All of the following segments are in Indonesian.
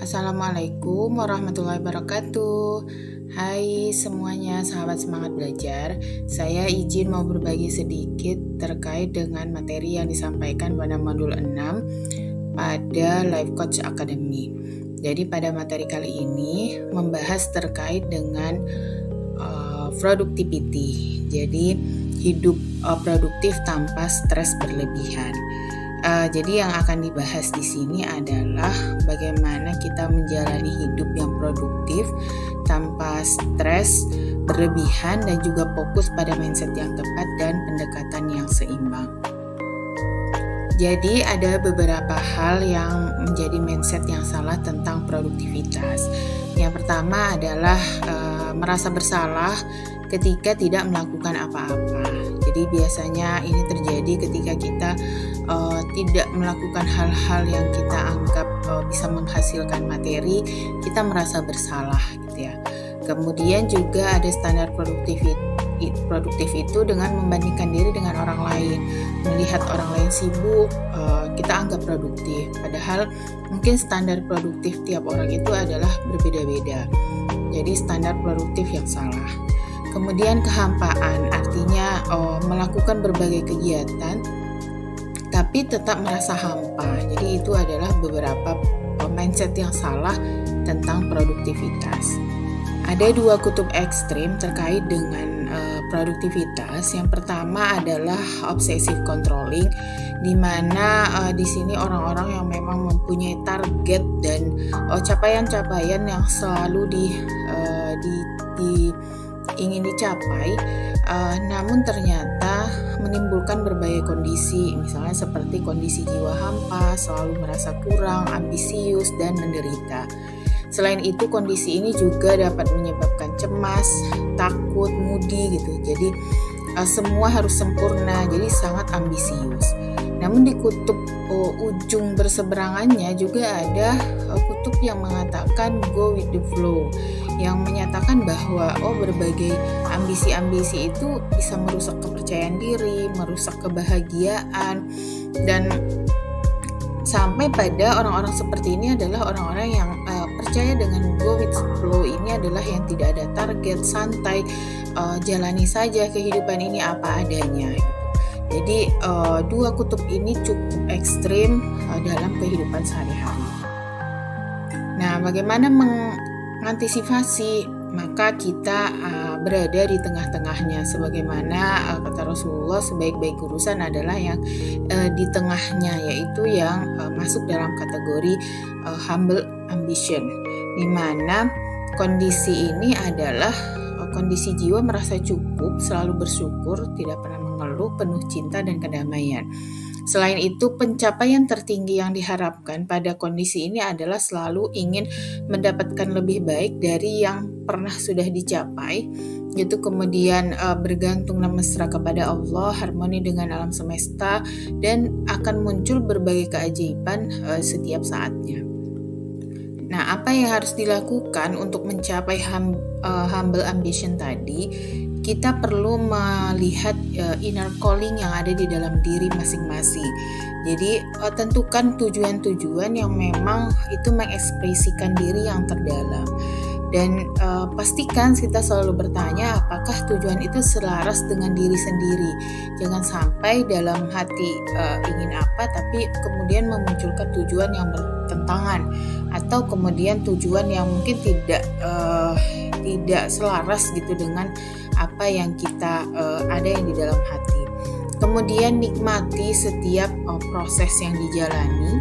Assalamualaikum warahmatullahi wabarakatuh. Hai semuanya, sahabat semangat belajar. Saya izin mau berbagi sedikit terkait dengan materi yang disampaikan pada modul 6 pada Life Coach Academy. Jadi pada materi kali ini membahas terkait dengan productivity. Jadi hidup produktif tanpa stres berlebihan. Jadi yang akan dibahas di sini adalah bagaimana kita menjalani hidup yang produktif tanpa stres berlebihan dan juga fokus pada mindset yang tepat dan pendekatan yang seimbang. Jadi ada beberapa hal yang menjadi mindset yang salah tentang produktivitas. Yang pertama adalah merasa bersalah ketika tidak melakukan apa-apa. Jadi biasanya ini terjadi ketika kita tidak melakukan hal-hal yang kita anggap bisa menghasilkan materi, kita merasa bersalah gitu ya. Kemudian juga ada standar produktif itu dengan membandingkan diri dengan orang lain. Melihat orang lain sibuk, kita anggap produktif. Padahal mungkin standar produktif tiap orang itu adalah berbeda-beda. Jadi standar produktif yang salah. Kemudian kehampaan, artinya melakukan berbagai kegiatan tapi tetap merasa hampa. Jadi itu adalah beberapa mindset yang salah tentang produktivitas. Ada dua kutub ekstrim terkait dengan produktivitas. Yang pertama adalah obsessive controlling, di mana di sini orang-orang yang memang mempunyai target dan capaian-capaian yang selalu ingin dicapai, namun ternyata menimbulkan berbagai kondisi, misalnya seperti kondisi jiwa hampa, selalu merasa kurang, ambisius, dan menderita. Selain itu, kondisi ini juga dapat menyebabkan cemas, takut, moody gitu. Jadi semua harus sempurna, jadi sangat ambisius. Namun di kutub ujung berseberangannya juga ada kutub yang mengatakan go with the flow, yang menyatakan bahwa berbagai ambisi-ambisi itu bisa merusak kepercayaan diri, merusak kebahagiaan, dan sampai pada orang-orang seperti ini adalah orang-orang yang percaya dengan go with flow ini adalah yang tidak ada target, santai, jalani saja kehidupan ini apa adanya gitu. Jadi dua kutub ini cukup ekstrim dalam kehidupan sehari-hari. Nah, bagaimana mengantisipasi? Maka kita berada di tengah-tengahnya, sebagaimana kata Rasulullah, sebaik-baik urusan adalah yang di tengahnya, yaitu yang masuk dalam kategori humble ambition, di mana kondisi ini adalah kondisi jiwa merasa cukup, selalu bersyukur, tidak pernah mengeluh, penuh cinta dan kedamaian. Selain itu, pencapaian tertinggi yang diharapkan pada kondisi ini adalah selalu ingin mendapatkan lebih baik dari yang pernah sudah dicapai, yaitu kemudian bergantung dan mesra kepada Allah, harmoni dengan alam semesta, dan akan muncul berbagai keajaiban setiap saatnya. Nah, apa yang harus dilakukan untuk mencapai humble ambition tadi? Kita perlu melihat inner calling yang ada di dalam diri masing-masing. Jadi tentukan tujuan-tujuan yang memang itu mengekspresikan diri yang terdalam. Dan pastikan kita selalu bertanya apakah tujuan itu selaras dengan diri sendiri. Jangan sampai dalam hati ingin apa tapi kemudian memunculkan tujuan yang bertentangan, atau kemudian tujuan yang mungkin tidak selaras gitu dengan apa yang kita ada yang di dalam hati. Kemudian nikmati setiap proses yang dijalani.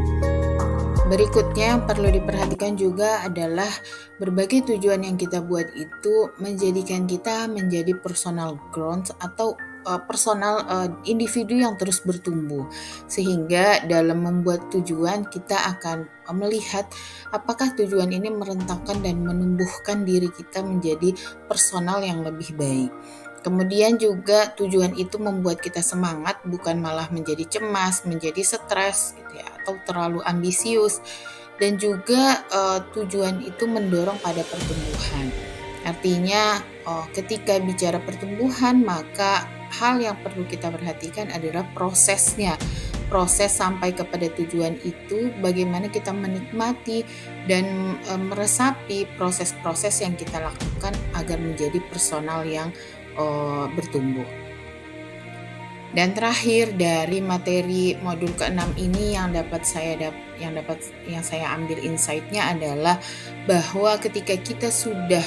Berikutnya yang perlu diperhatikan juga adalah berbagai tujuan yang kita buat itu menjadikan kita menjadi personal growth atau personal individu yang terus bertumbuh, sehingga dalam membuat tujuan kita akan melihat apakah tujuan ini merentangkan dan menumbuhkan diri kita menjadi personal yang lebih baik. Kemudian juga tujuan itu membuat kita semangat, bukan malah menjadi cemas, menjadi stres gitu ya, atau terlalu ambisius. Dan juga tujuan itu mendorong pada pertumbuhan. Artinya ketika bicara pertumbuhan, maka hal yang perlu kita perhatikan adalah prosesnya. proses sampai kepada tujuan itu, bagaimana kita menikmati dan meresapi proses-proses yang kita lakukan agar menjadi personal yang bertumbuh. Dan terakhir dari materi modul ke-6 ini yang saya ambil insight-nya adalah bahwa ketika kita sudah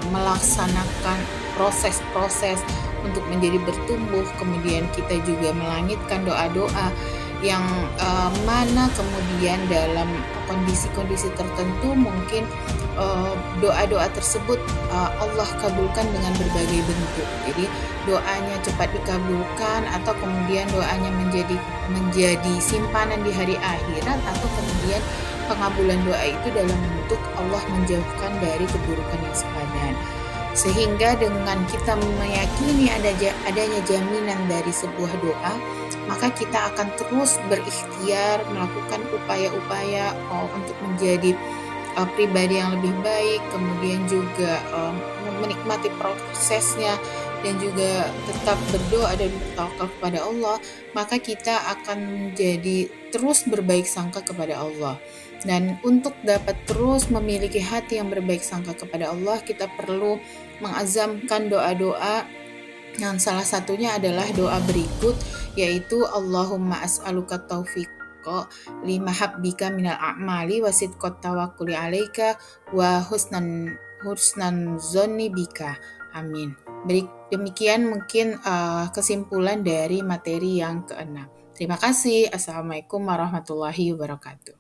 melaksanakan proses-proses untuk menjadi bertumbuh, kemudian kita juga melangitkan doa-doa yang mana kemudian dalam kondisi-kondisi tertentu mungkin doa-doa tersebut Allah kabulkan dengan berbagai bentuk. Jadi doanya cepat dikabulkan, atau kemudian doanya menjadi simpanan di hari akhirat, atau kemudian pengabulan doa itu dalam bentuk Allah menjauhkan dari keburukan yang sepadan. Sehingga dengan kita meyakini adanya jaminan dari sebuah doa, maka kita akan terus berikhtiar melakukan upaya-upaya untuk menjadi pribadi yang lebih baik, kemudian juga menikmati prosesnya, dan juga tetap berdoa dan bertawakal kepada Allah, maka kita akan menjadi terus berbaik sangka kepada Allah. Dan untuk dapat terus memiliki hati yang berbaik sangka kepada Allah, kita perlu mengazamkan doa-doa yang salah satunya adalah doa berikut, yaitu Allahumma as'aluka taufiq lima habbika minal a'mali wa sidqat tawakkuli alaika wa husnan zonni bika. Amin. Demikian mungkin kesimpulan dari materi yang ke-6. Terima kasih. Assalamualaikum warahmatullahi wabarakatuh.